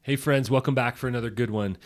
Hey friends, welcome back for another good one.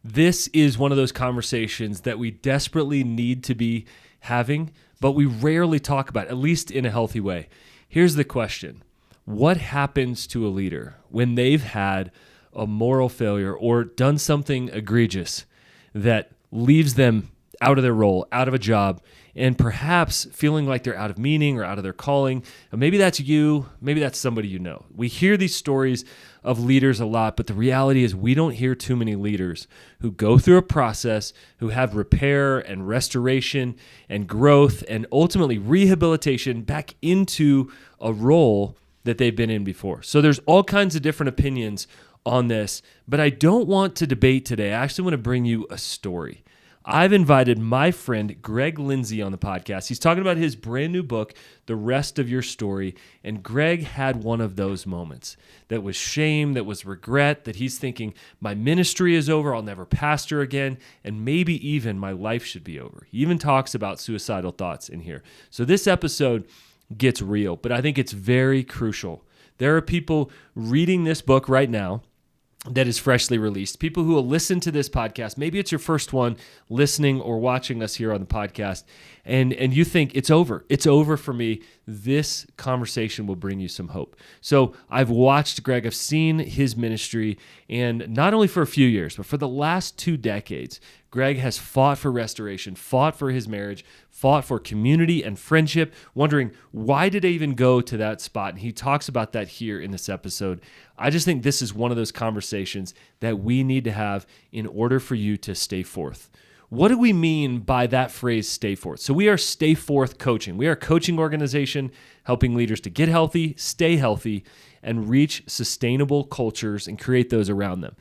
This is one of those conversations that we desperately need to be having, but we rarely talk about, at least in a healthy way. Here's the question. What happens to a leader when they've had a moral failure or done something egregious that leaves them out of their role, out of a job, and perhaps feeling like they're out of meaning or out of their calling? And maybe that's you, maybe that's somebody you know. We hear these stories of leaders a lot, but the reality is we don't hear too many leaders who go through a process, who have repair and restoration and growth and ultimately rehabilitation back into a role that they've been in before. So there's all kinds of different opinions on this, but I don't want to debate today. I actually want to bring you a story. I've invited my friend Greg Lindsey on the podcast. He's talking about his brand new book, The Rest of Your Story. And Greg had one of those moments that was shame, that was regret, that he's thinking, my ministry is over, I'll never pastor again, and maybe even my life should be over. He even talks about suicidal thoughts in here. So this episode gets real, but I think it's very crucial. There are people reading this book right now that is freshly released. People who will listen to this podcast, maybe it's your first one listening or watching us here on the podcast, and you think it's over. It's over for me. This conversation will bring you some hope. So I've watched Greg. I've seen his ministry, and not only for a few years, but for the last 2 decades, Greg has fought for restoration, fought for his marriage, fought for community and friendship, wondering, why did I even go to that spot? And he talks about that here in this episode. I just think this is one of those conversations that we need to have in order for you to stay forth. What do we mean by that phrase, stay forth? So we are Stay Forth Coaching. We are a coaching organization helping leaders to get healthy, stay healthy, and reach sustainable cultures and create those around them.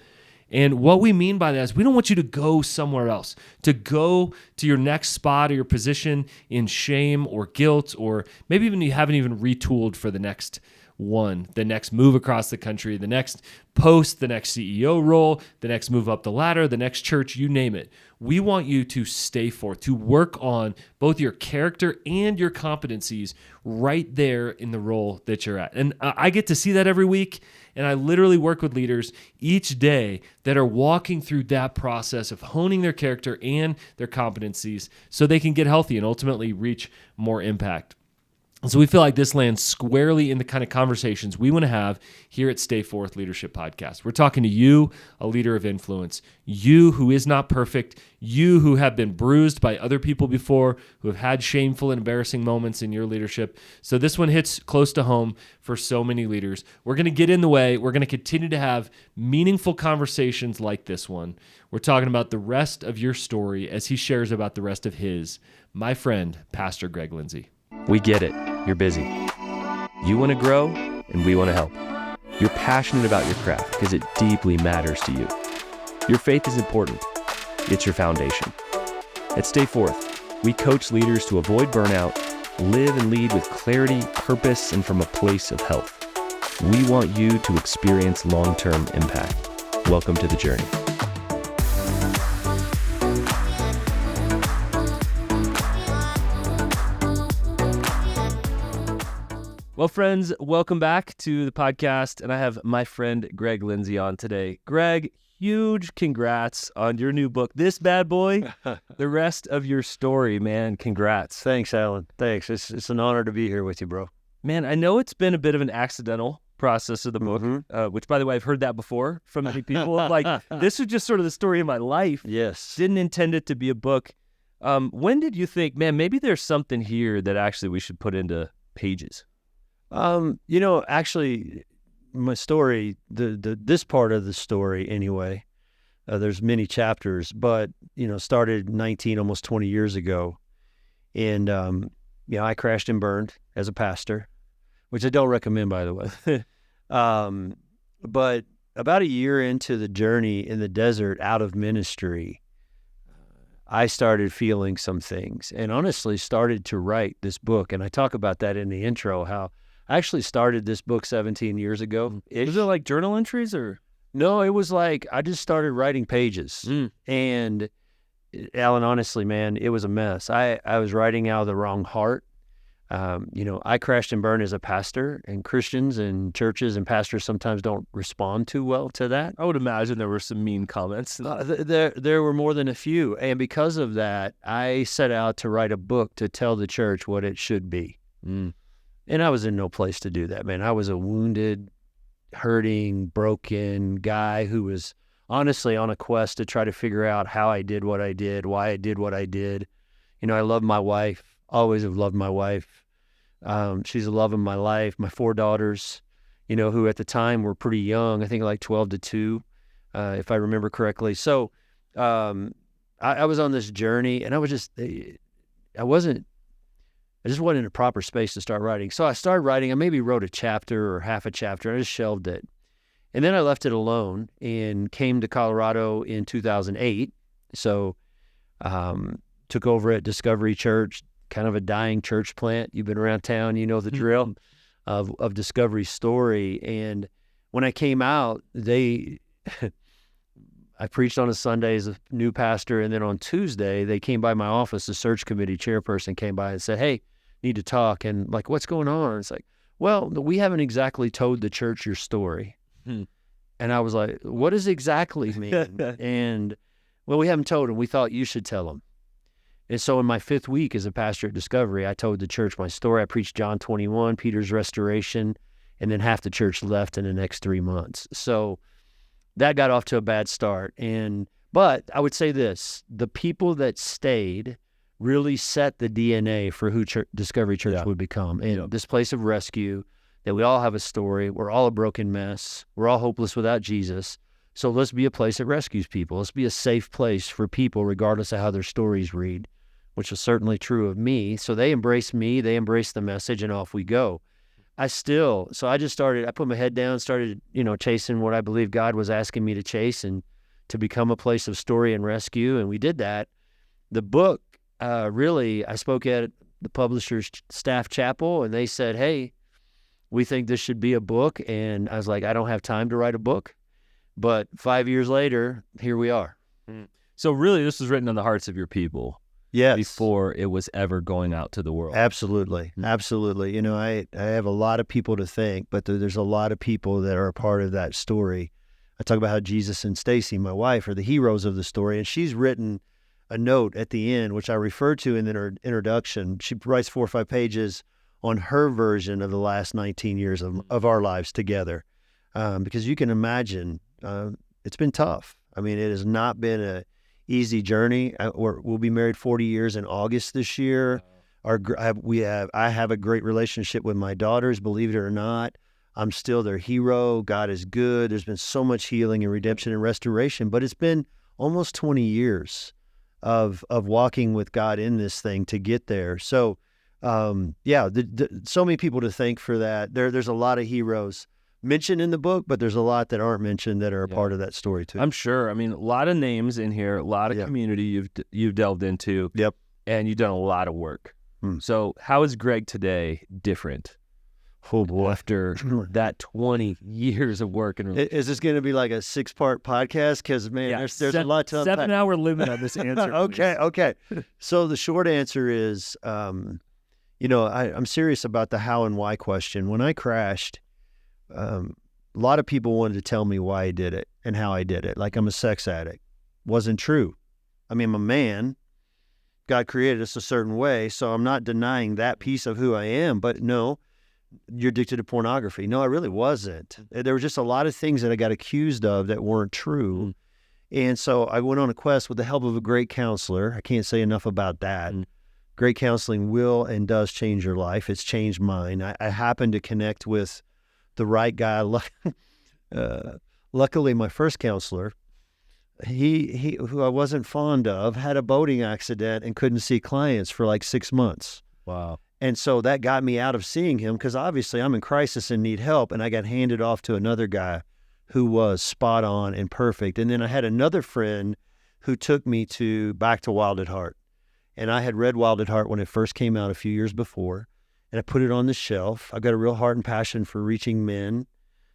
And what we mean by that is we don't want you to go somewhere else, to go to your next spot or your position in shame or guilt, or maybe even you haven't even retooled for the next one, the next move across the country, the next post, the next CEO role, the next move up the ladder, the next church, you name it. We want you to stay forth, to work on both your character and your competencies right there in the role that you're at. And I get to see that every week, and I literally work with leaders each day that are walking through that process of honing their character and their competencies so they can get healthy and ultimately reach more impact. And so we feel like this lands squarely in the kind of conversations we want to have here at Stay Forth Leadership Podcast. We're talking to you, a leader of influence, you who is not perfect, you who have been bruised by other people before, who have had shameful and embarrassing moments in your leadership. So this one hits close to home for so many leaders. We're going to get in the way. We're going to continue to have meaningful conversations like this one. We're talking about the rest of your story as he shares about the rest of his. My friend, Pastor Greg Lindsey. We get it. You're busy. You want to grow, and we want to help. You're passionate about your craft because it deeply matters to you. Your faith is important. It's your foundation. At Stay Forth, we coach leaders to avoid burnout, live and lead with clarity, purpose, and from a place of health. We want you to experience long-term impact. Welcome to the journey. Well, friends, welcome back to the podcast, and I have my friend Greg Lindsey on today. Greg, huge congrats on your new book, this bad boy, The Rest of Your Story, man. Congrats. Thanks, Alan. Thanks. It's an honor to be here with you, bro. Man, I know it's been a bit of an accidental process of the book, which, by the way, I've heard that before from many people. Like, this was just sort of the story of my life. Yes. Didn't intend it to be a book. When did you think, man, maybe there's something here that actually we should put into pages? Actually, my story, this part of the story anyway, there's many chapters, but, started 19, almost 20 years ago. And, I crashed and burned as a pastor, which I don't recommend, by the way. But about a year into the journey in the desert out of ministry, I started feeling some things and honestly started to write this book. And I talk about that in the intro, how I actually started this book 17 years ago. Was it like journal entries or? No, it was like I just started writing pages. And Alan, honestly, man, it was a mess. I was writing out of the wrong heart. I crashed and burned as a pastor, and Christians and churches and pastors sometimes don't respond too well to that. I would imagine there were some mean comments. There were more than a few. And because of that, I set out to write a book to tell the church what it should be. Mm. And I was in no place to do that, man. I was a wounded, hurting, broken guy who was honestly on a quest to try to figure out how I did what I did, why I did what I did. I love my wife, always have loved my wife. She's the love of my life. My 4 daughters, who at the time were pretty young, I think like 12 to 2, if I remember correctly. So I was on this journey, and I just wasn't in a proper space to start writing. So I started writing. I maybe wrote a chapter or half a chapter, and I just shelved it. And then I left it alone and came to Colorado in 2008. So took over at Discovery Church, kind of a dying church plant. You've been around town, you know the drill of Discovery's story. And when I came out, I preached on a Sunday as a new pastor, and then on Tuesday, they came by my office. The search committee chairperson came by and said, "Hey, need to talk." And like, "What's going on?" It's like, "Well, we haven't exactly told the church your story." And I was like, "What does exactly mean?" And, "Well, we haven't told them. We thought you should tell them." And so in my 5th week as a pastor at Discovery, I told the church my story. I preached John 21, Peter's restoration, and then half the church left in the next 3 months. So that got off to a bad start. But I would say this, the people that stayed really set the DNA for who Discovery Church would become. And this place of rescue, that we all have a story. We're all a broken mess. We're all hopeless without Jesus. So let's be a place that rescues people. Let's be a safe place for people, regardless of how their stories read, which was certainly true of me. So they embraced me, they embraced the message, and off we go. I put my head down, started, chasing what I believe God was asking me to chase and to become a place of story and rescue. And we did that. The book, I spoke at the publisher's staff chapel, and they said, "Hey, we think this should be a book." And I was like, "I don't have time to write a book." But 5 years later, here we are. So really, this was written in the hearts of your people. Yes. Before it was ever going out to the world. Absolutely. Absolutely. I have a lot of people to thank, but there's a lot of people that are a part of that story. I talk about how Jesus and Stacy, my wife, are the heroes of the story, and she's written a note at the end, which I refer to in her introduction. She writes 4 or 5 pages on her version of the last 19 years of our lives together. Because you can imagine, it's been tough. I mean, it has not been a easy journey. We'll be married 40 years in August this year. I have a great relationship with my daughters, believe it or not. I'm still their hero. God is good. There's been so much healing and redemption and restoration, but it's been almost 20 years of walking with God in this thing to get there. So, so many people to thank for that. There's a lot of heroes mentioned in the book, but there's a lot that aren't mentioned that are a part of that story too. I'm sure. I mean, a lot of names in here, a lot of community you've delved into. Yep. And you've done a lot of work. So how is Greg today different? Oh boy. After that 20 years of work. Is this going to be like a 6-part podcast? Because, man, there's a lot to unpack. 7-hour limit on this answer. Okay. So the short answer is, I'm serious about the how and why question. When I crashed, a lot of people wanted to tell me why I did it and how I did it. Like I'm a sex addict. Wasn't true. I mean, I'm a man. God created us a certain way, so I'm not denying that piece of who I am. But no, you're addicted to pornography. No, I really wasn't. There were just a lot of things that I got accused of that weren't true. And so I went on a quest with the help of a great counselor. I can't say enough about that. Great counseling will and does change your life. It's changed mine. I happened to connect with the right guy. Luckily, my first counselor, he who I wasn't fond of, had a boating accident and couldn't see clients for like 6 months. Wow. And so that got me out of seeing him because obviously I'm in crisis and need help. And I got handed off to another guy who was spot on and perfect. And then I had another friend who took me back to Wild at Heart. And I had read Wild at Heart when it first came out a few years before. And I put it on the shelf. I've got a real heart and passion for reaching men.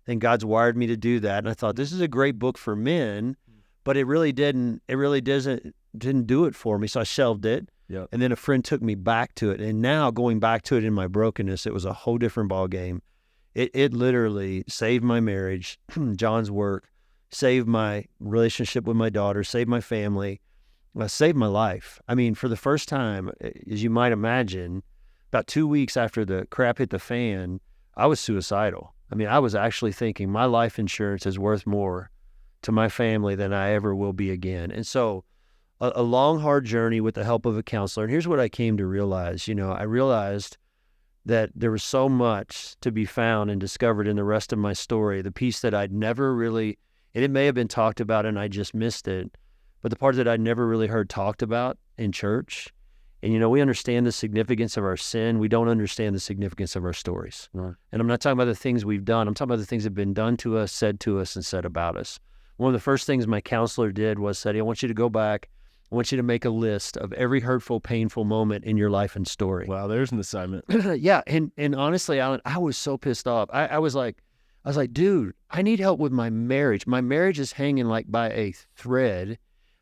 And God's wired me to do that. And I thought, this is a great book for men, but it really didn't do it for me. So I shelved it. Yep. And then a friend took me back to it. And now going back to it in my brokenness, it was a whole different ball game. It literally saved my marriage, John's work, saved my relationship with my daughter, saved my family, saved my life. I mean, for the first time, as you might imagine, about 2 weeks after the crap hit the fan, I was suicidal. I mean, I was actually thinking my life insurance is worth more to my family than I ever will be again. And so a long, hard journey with the help of a counselor. And here's what I came to realize. I realized that there was so much to be found and discovered in the rest of my story, the piece that I'd never really, and it may have been talked about and I just missed it, but the part that I'd never really heard talked about in church. And, we understand the significance of our sin. We don't understand the significance of our stories. Right. And I'm not talking about the things we've done. I'm talking about the things that have been done to us, and said about us. One of the first things my counselor did was said, I want you to go back. I want you to make a list of every hurtful, painful moment in your life and story. Wow, there's an assignment. Yeah. And honestly, Alan, I was so pissed off. I was like, dude, I need help with my marriage. My marriage is hanging like by a thread.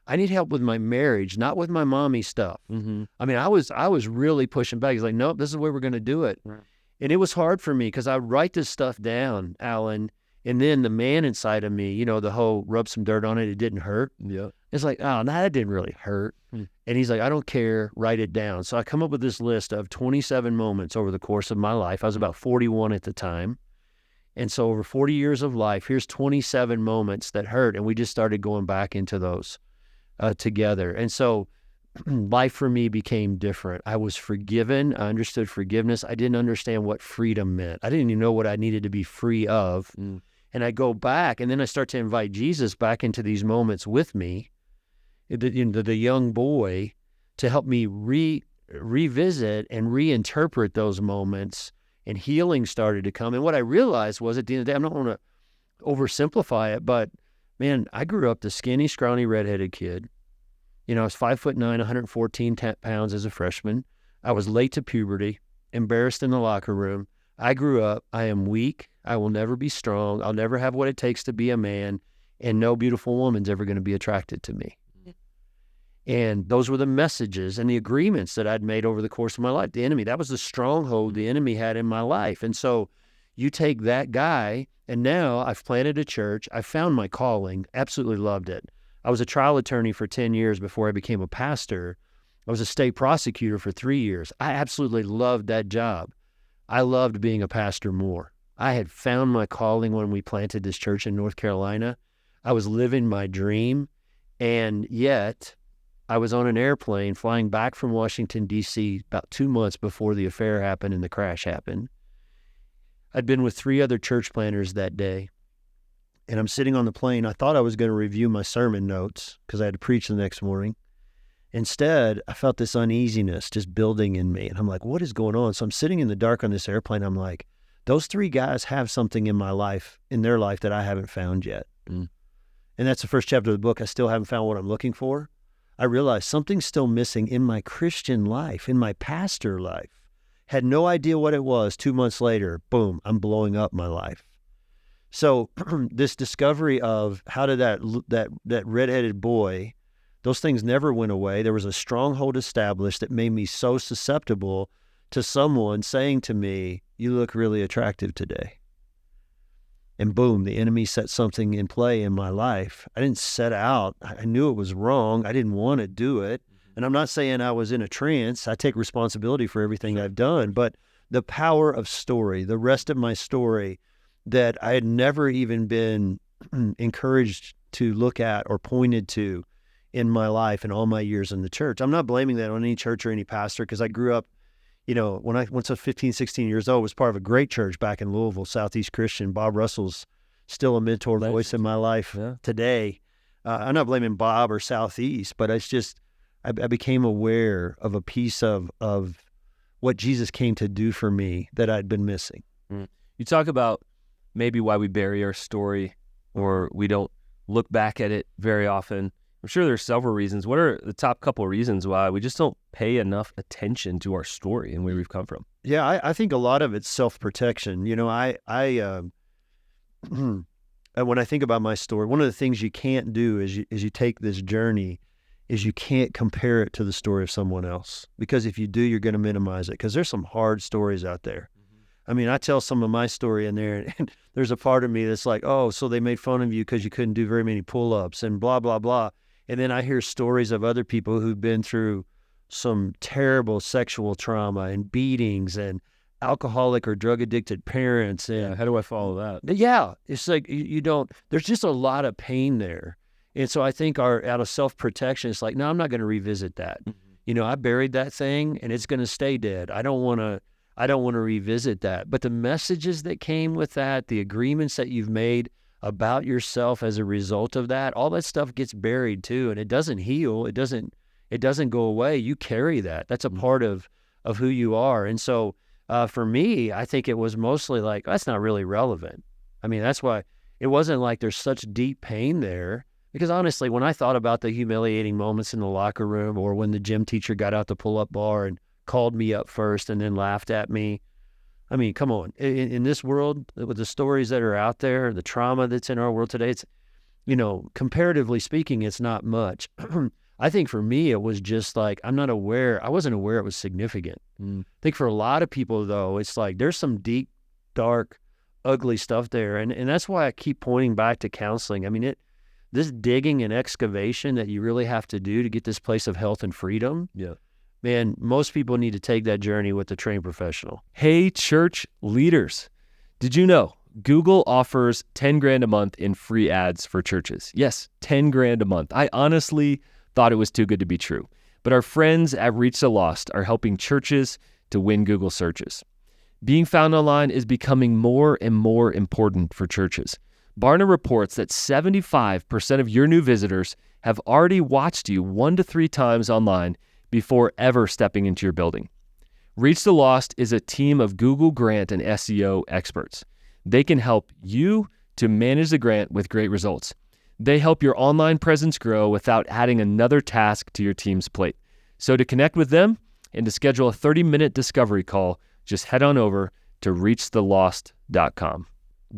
I need help with my marriage, not with my mommy stuff. Mm-hmm. I mean, I was really pushing back. He's like, nope, this is the way we're going to do it. Right. And it was hard for me because I write this stuff down, Alan, and then the man inside of me, the whole rub some dirt on it, it didn't hurt. Yeah. It's like, oh, no, that didn't really hurt. And he's like, I don't care, write it down. So I come up with this list of 27 moments over the course of my life. I was about 41 at the time. And so over 40 years of life, here's 27 moments that hurt. And we just started going back into those together. And so life for me became different. I was forgiven. I understood forgiveness. I didn't understand what freedom meant. I didn't even know what I needed to be free of. And I go back, and then I start to invite Jesus back into these moments with me, the young boy, to help me revisit and reinterpret those moments, and healing started to come. And what I realized was, at the end of the day, I'm not going to oversimplify it, but man, I grew up the skinny, scrawny, redheaded kid. I was 5'9", 114 pounds as a freshman. I was late to puberty, embarrassed in the locker room. I grew up, I am weak. I will never be strong. I'll never have what it takes to be a man, and no beautiful woman's ever going to be attracted to me. And those were the messages and the agreements that I'd made over the course of my life. The enemy, that was the stronghold the enemy had in my life. And so you take that guy, and now I've planted a church. I found my calling, absolutely loved it. I was a trial attorney for 10 years before I became a pastor. I was a state prosecutor for 3 years. I absolutely loved that job. I loved being a pastor more. I had found my calling when we planted this church in North Carolina. I was living my dream, and yet I was on an airplane flying back from Washington, D.C. about 2 months before the affair happened and the crash happened. I'd been with 3 other church planters that day, and I'm sitting on the plane. I thought I was going to review my sermon notes because I had to preach the next morning. Instead, I felt this uneasiness just building in me, and I'm like, what is going on? So I'm sitting in the dark on this airplane. I'm like, those 3 guys have something in my life, in their life, that I haven't found yet. And that's the first chapter of the book. I still haven't found what I'm looking for. I realized something's still missing in my Christian life, in my pastor life. Had no idea what it was. 2 months later, boom, I'm blowing up my life. So this discovery of how did that redheaded boy, those things never went away. There was a stronghold established that made me so susceptible to someone saying to me, you look really attractive today. And boom, the enemy set something in play in my life. I didn't set out. I knew it was wrong. I didn't want to do it. And I'm not saying I was in a trance. I take responsibility for everything I've done. But the power of story, the rest of my story that I had never even been encouraged to look at or pointed to in my life and all my years in the church. I'm not blaming that on any church or any pastor, because I grew up, when once I was 15, 16 years old, was part of a great church back in Louisville, Southeast Christian. Bob Russell's still a mentor voice in my life today. I'm not blaming Bob or Southeast, but it's just, I became aware of a piece of what Jesus came to do for me that I'd been missing. You talk about maybe why we bury our story or we don't look back at it very often. I'm sure there's several reasons. What are the top couple of reasons why we just don't pay enough attention to our story and where we've come from? Yeah, I think a lot of it's self-protection. When I think about my story, one of the things you can't do is you take this journey is you can't compare it to the story of someone else, because if you do, you're going to minimize it, because there's some hard stories out there. I mean, I tell some of my story in there, and there's a part of me that's like, oh, so they made fun of you because you couldn't do very many pull-ups and blah, blah, blah. And then I hear stories of other people who've been through some terrible sexual trauma and beatings and alcoholic or drug-addicted parents. And how do I follow that? yeah, it's like you don't, there's just a lot of pain there. And so I think out of self-protection, it's like, no, I'm not going to revisit that. You know, I buried that thing and it's going to stay dead. I don't want to revisit that. But the messages that came with that, the agreements that you've made about yourself as a result of that, all that stuff gets buried too, and it doesn't heal. It doesn't go away. You carry that. That's a part of who you are. And so for me, I think it was mostly like, that's not really relevant. I mean, that's why it wasn't like there's such deep pain there. Because honestly, when I thought about the humiliating moments in the locker room, or when the gym teacher got out the pull-up bar and called me up first and then laughed at me, I mean, come on. In this world, with the stories that are out there, the trauma that's in our world today, it's, you know, comparatively speaking, it's not much. I think for me, it was just like, I wasn't aware it was significant. I think for a lot of people, though, it's like there's some deep, dark, ugly stuff there. And that's why I keep pointing back to counseling. I mean, this digging and excavation that you really have to do to get this place of health and freedom. Yeah. Man, most people need to take that journey with a trained professional. Hey, church leaders, did you know Google offers 10 grand a month in free ads for churches? Yes, 10 grand a month. I honestly thought it was too good to be true. But our friends at Reach the Lost are helping churches to win Google searches. Being found online is becoming more and more important for churches. Barna reports that 75% of your new visitors have already watched you 1 to 3 times online before ever stepping into your building. Reach the Lost is a team of Google Grant and SEO experts. They can help you to manage the grant with great results. They help your online presence grow without adding another task to your team's plate. So to connect with them and to schedule a 30-minute discovery call, just head on over to reachthelost.com.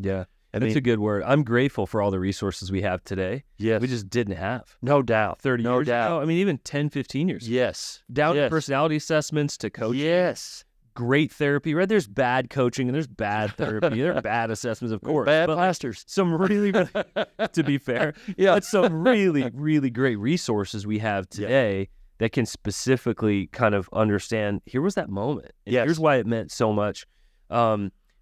Yeah. That's a good word. I'm grateful for all the resources we have today. Yes. We just didn't have. No doubt. 30 years ago. I mean, even 10, 15 years ago. Yes. Down to personality assessments to coaching. Yes. Great therapy, right? There's bad coaching and there's bad therapy. There are bad assessments, of course. Bad pastors. Some really, to be fair, but some really, really great resources we have today that can specifically kind of understand, here was that moment. And here's why it meant so much.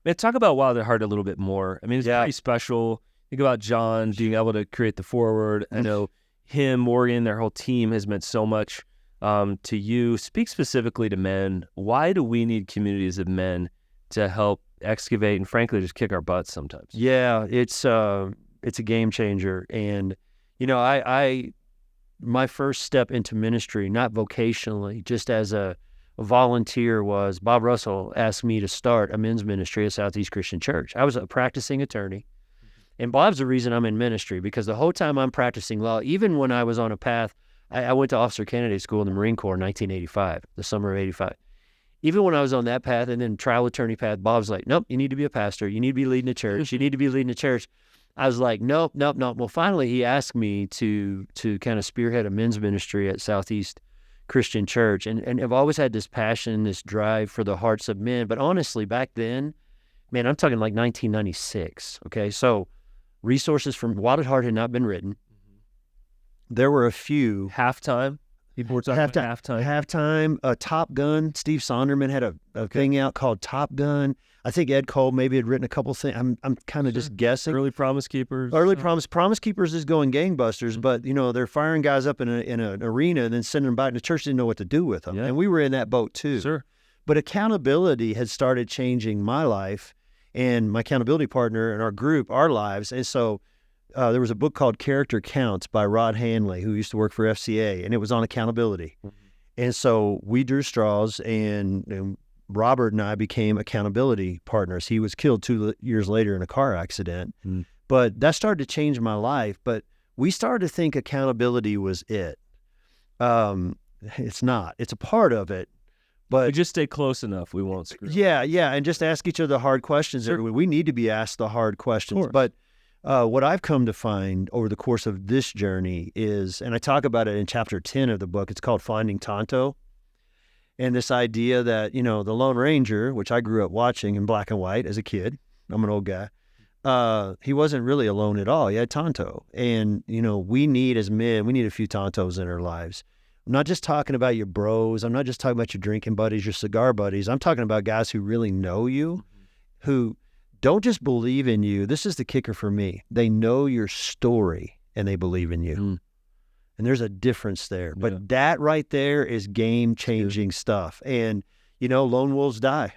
Man, talk about Wild at Heart a little bit more. I mean, it's pretty special. Think about John being able to create the foreword. I know him, Morgan, their whole team has meant so much to you. Speak specifically to men. Why do we need communities of men to help excavate and, frankly, just kick our butts sometimes? Yeah, it's a game changer. And, you know, my first step into ministry, not vocationally, just as a volunteer, was Bob Russell asked me to start a men's ministry at Southeast Christian Church. I was a practicing attorney, and Bob's the reason I'm in ministry, because the whole time I'm practicing law, even when I was on a path, I went to officer candidate school in the Marine Corps in 1985, the summer of 85. Even when I was on that path and then trial attorney path, Bob's like, nope, you need to be a pastor. You need to be leading a church. You need to be leading a church. I was like, nope. Well, finally, he asked me to kind of spearhead a men's ministry at Southeast Christian Church. And I've always had this passion, this drive for the hearts of men. But honestly, back then, man, I'm talking like 1996. Okay. So resources from Wild at Heart had not been written. There were a few. Halftime. People were talking about halftime. Top Gun. Steve Sonderman had a thing out called Top Gun. I think Ed Cole maybe had written a couple things. I'm kind of just guessing. Early Promise Keepers. Promise Keepers is going gangbusters, but you know they're firing guys up in an arena and then sending them back to church. Didn't know what to do with them, and we were in that boat too. Sure. But accountability had started changing my life and my accountability partner and our group, our lives, and so there was a book called Character Counts by Rod Hanley, who used to work for FCA, and it was on accountability. And so we drew straws, and Robert and I became accountability partners. He was killed 2 years later in a car accident. But that started to change my life. But we started to think accountability was it. It's not. It's a part of it. But we just stay close enough, we won't screw up. Yeah, and just ask each other the hard questions every week. We need to be asked the hard questions. But What I've come to find over the course of this journey is, and I talk about it in chapter 10 of the book, it's called Finding Tonto. And this idea that, the Lone Ranger, which I grew up watching in black and white as a kid, I'm an old guy, he wasn't really alone at all. He had Tonto. And, we need as men, we need a few Tontos in our lives. I'm not just talking about your bros. I'm not just talking about your drinking buddies, your cigar buddies. I'm talking about guys who really know you, who don't just believe in you. This is the kicker for me. They know your story and they believe in you. Mm. And there's a difference there. But that right there is game-changing stuff. And, lone wolves die.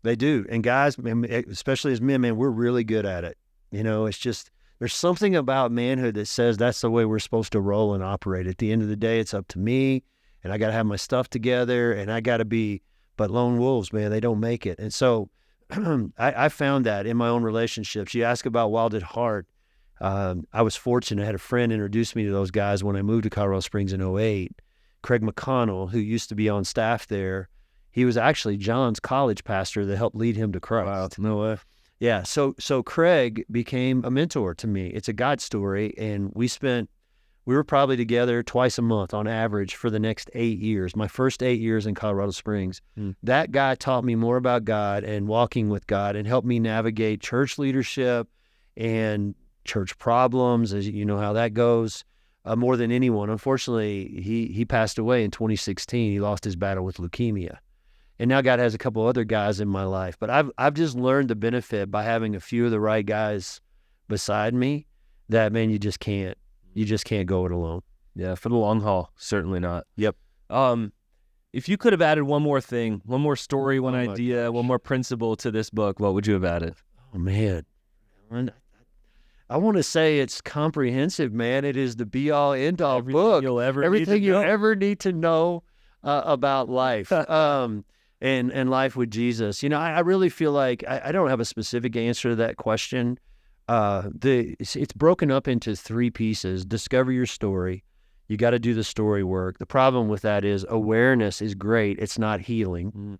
They do. And guys, especially as men, man, we're really good at it. It's just, there's something about manhood that says that's the way we're supposed to roll and operate. At the end of the day, it's up to me, and I got to have my stuff together, and I got to be, but lone wolves, man, they don't make it. And so I found that in my own relationships. You ask about Wild at Heart. I was fortunate. I had a friend introduce me to those guys when I moved to Colorado Springs in 2008. Craig McConnell, who used to be on staff there, he was actually John's college pastor that helped lead him to Christ. Wow, no way. Yeah, so Craig became a mentor to me. It's a God story, and we were probably together twice a month on average for the next 8 years, my first 8 years in Colorado Springs. That guy taught me more about God and walking with God and helped me navigate church leadership and church problems, as you know how that goes, more than anyone. Unfortunately, he passed away in 2016. He lost his battle with leukemia. And now God has a couple other guys in my life. But I've just learned the benefit by having a few of the right guys beside me that, man, you just can't go it alone. Yeah, for the long haul, certainly not. Yep. If you could have added one more thing, one more story, one idea, one more principle to this book, what would you have added? Oh, man. I want to say it's comprehensive, man. It is the be-all, end-all book. Everything you'll ever need to know about life. And life with Jesus. I really feel like I don't have a specific answer to that question. It's broken up into 3 pieces. Discover your story. You got to do the story work. The problem with that is awareness is great. It's not healing.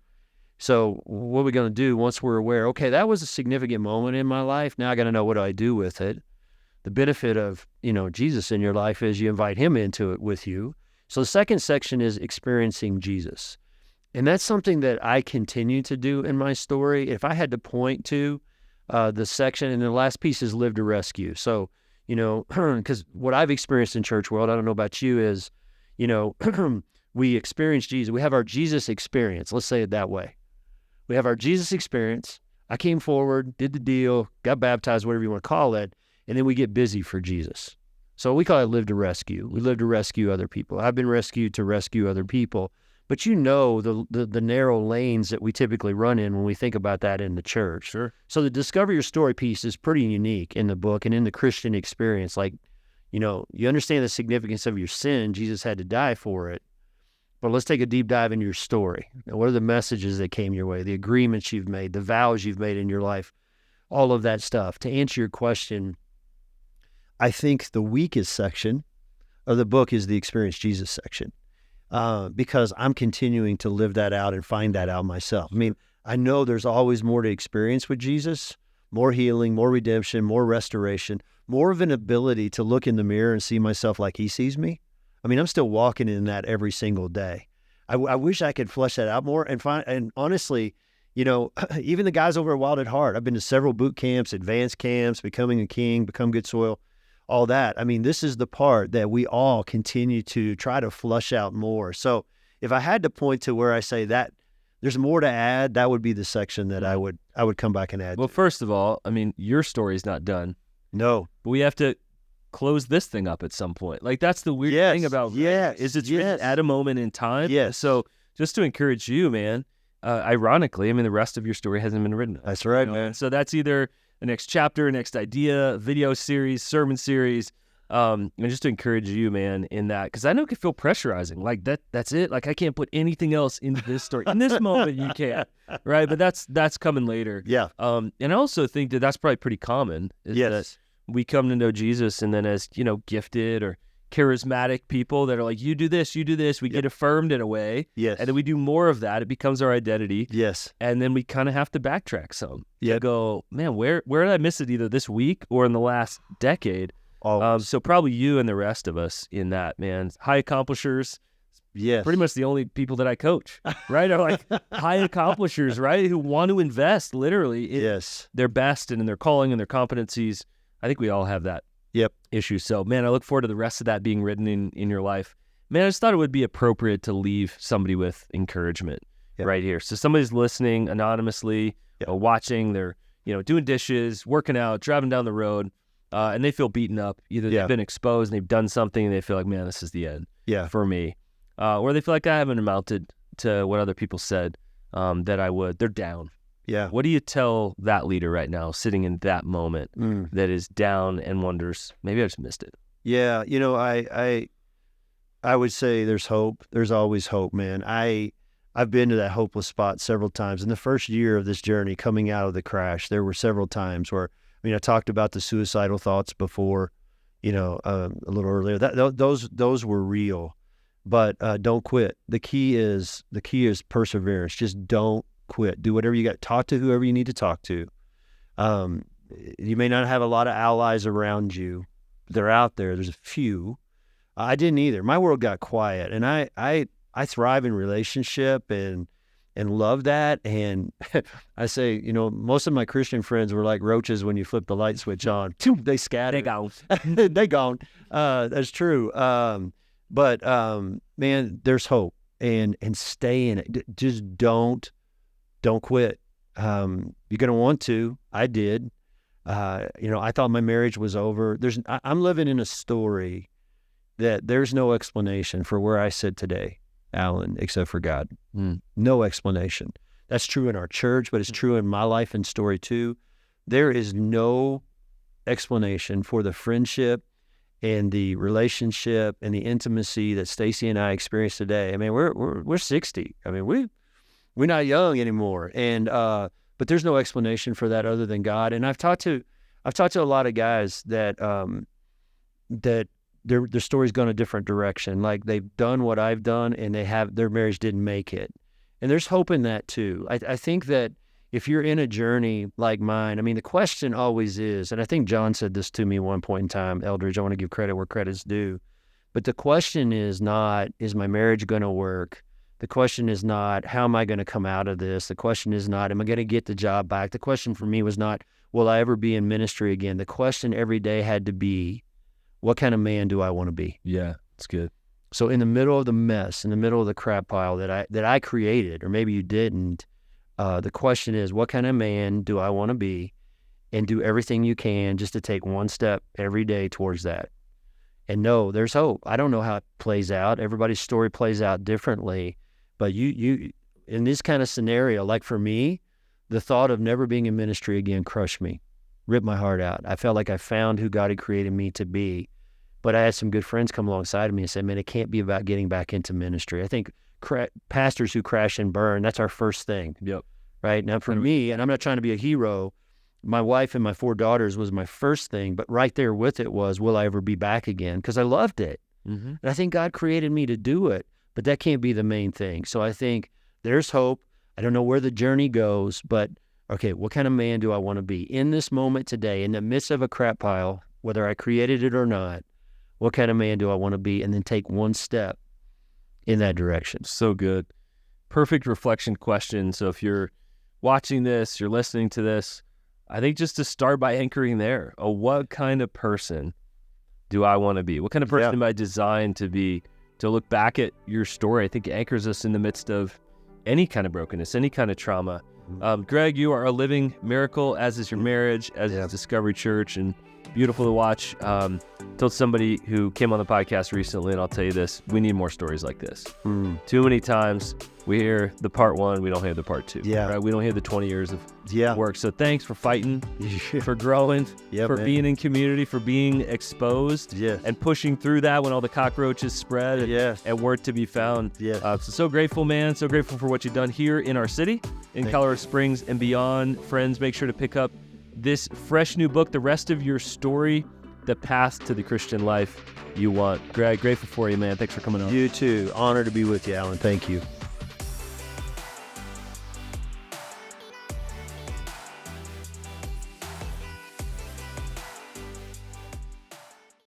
So what are we going to do once we're aware? Okay, that was a significant moment in my life. Now I got to know what do I do with it. The benefit of, Jesus in your life is you invite him into it with you. So the second section is experiencing Jesus. And that's something that I continue to do in my story. If I had to point to the section, and the last piece is live to rescue. So, because what I've experienced in church world, I don't know about you, is, we experience Jesus. We have our Jesus experience. Let's say it that way. We have our Jesus experience. I came forward, did the deal, got baptized, whatever you want to call it, and then we get busy for Jesus. So we call it live to rescue. We live to rescue other people. I've been rescued to rescue other people. But the narrow lanes that we typically run in when we think about that in the church. Sure. So the discover your story piece is pretty unique in the book and in the Christian experience. Like, you understand the significance of your sin. Jesus had to die for it. But let's take a deep dive into your story. Now, what are the messages that came your way, the agreements you've made, the vows you've made in your life, all of that stuff. To answer your question, I think the weakest section of the book is the Experience Jesus section. Because I'm continuing to live that out and find that out myself. I mean, I know there's always more to experience with Jesus, more healing, more redemption, more restoration, more of an ability to look in the mirror and see myself like he sees me. I mean, I'm still walking in that every single day. I wish I could flesh that out more and honestly, even the guys over at Wild at Heart, I've been to several boot camps, advanced camps, Becoming a King, Become Good Soil, all that. I mean, this is the part that we all continue to try to flush out more. So if I had to point to where I say that there's more to add, that would be the section that I would come back and add. Well, first of all, I mean, your story's not done. No. But we have to close this thing up at some point. Like, that's the weird thing about is it's written at a moment in time. Yes. So just to encourage you, man, ironically, I mean, the rest of your story hasn't been written. That's right, man. So that's either the next chapter, next idea, video series, sermon series, and just to encourage you, man, in that, because I know it can feel pressurizing. Like that's it. Like I can't put anything else into this story. In this moment, you can't, right? But that's coming later. Yeah. And I also think that that's probably pretty common. Is that we come to know Jesus, and then as gifted or charismatic people that are like, you do this, we get affirmed in a way. Yes. And then we do more of that. It becomes our identity. Yes. And then we kind of have to backtrack some. Yeah. To go, man, where did I miss it either this week or in the last decade? So probably you and the rest of us in that, man. High accomplishers. Yes. Pretty much the only people that I coach, right, are like high accomplishers, right, who want to invest literally in their best and in their calling and their competencies. I think we all have that issue. So, man, I look forward to the rest of that being written in your life. Man, I just thought it would be appropriate to leave somebody with encouragement right here. So somebody's listening anonymously, watching, they're doing dishes, working out, driving down the road, and they feel beaten up. Either they've been exposed and they've done something and they feel like, man, this is the end for me. Or they feel like I haven't amounted to what other people said that I would. They're down. Yeah. What do you tell that leader right now, sitting in that moment that is down and wonders, maybe I just missed it? Yeah, I would say there's hope. There's always hope, man. I've been to that hopeless spot several times. In the first year of this journey, coming out of the crash, there were several times where, I talked about the suicidal thoughts before, a little earlier. Those were real. But don't quit. The key is perseverance. Just don't quit. Do whatever you got. Talk to whoever you need to talk to. You may not have a lot of allies around you. They're out there. There's a few. I didn't either. My world got quiet, and I thrive in relationship and love that. And I say, most of my Christian friends were like roaches when you flip the light switch on. They scatter. They gone. They gone. That's true. But man, there's hope, and stay in it. Just don't quit. You're gonna want to. I did. I thought my marriage was over. I'm living in a story that there's no explanation for where I sit today, Alan, except for God. No explanation. That's true in our church, but it's true in my life and story too. There is no explanation for the friendship and the relationship and the intimacy that Stacy and I experience today. We're 60. We're not young anymore. And but there's no explanation for that other than God. And I've talked to a lot of guys that that their story's gone a different direction. Like they've done what I've done, and their marriage didn't make it. And there's hope in that too. I think that if you're in a journey like mine, the question always is, and I think John said this to me one point in time, Eldridge, I want to give credit where credit's due, but the question is not, is my marriage going to work? The question is not, how am I going to come out of this? The question is not, am I going to get the job back? The question for me was not, will I ever be in ministry again? The question every day had to be, what kind of man do I want to be? Yeah, that's good. So in the middle of the mess, in the middle of the crap pile that I created, or maybe you didn't, the question is, what kind of man do I want to be? And do everything you can just to take one step every day towards that. And no, there's hope. I don't know how it plays out. Everybody's story plays out differently. But you in this kind of scenario, like for me, the thought of never being in ministry again crushed me, ripped my heart out. I felt like I found who God had created me to be. But I had some good friends come alongside of me and say, man, it can't be about getting back into ministry. I think pastors who crash and burn, that's our first thing. Yep. Right? Now for me, and I'm not trying to be a hero, my wife and my 4 daughters was my first thing, but right there with it was, will I ever be back again? Because I loved it. And I think God created me to do it, but that can't be the main thing. So I think there's hope. I don't know where the journey goes, but okay, what kind of man do I want to be in this moment today, in the midst of a crap pile, whether I created it or not? What kind of man do I want to be? And then take one step in that direction. So good. Perfect reflection question. So if you're watching this, you're listening to this, I think just to start by anchoring there, what kind of person do I want to be? What kind of person am I designed to be? To look back at your story, I think anchors us in the midst of any kind of brokenness, any kind of trauma. Greg, you are a living miracle, as is your marriage, as is Discovery Church, and beautiful to watch. Told somebody who came on the podcast recently, and I'll tell you this, we need more stories like this. Too many times we hear the part 1, we don't hear the part 2. Right? We don't hear the 20 years of work. So thanks for fighting, for growing, for being in community, for being exposed, and pushing through that when all the cockroaches spread and weren't to be found. So grateful, man. So grateful for what you've done here in our city, in Colorado Springs and beyond. Friends, make sure to pick up this fresh new book, The Rest of Your Story, the path to the Christian life you want. Greg, grateful for you, man. Thanks for coming on. You too. Honor to be with you, Alan. Thank you.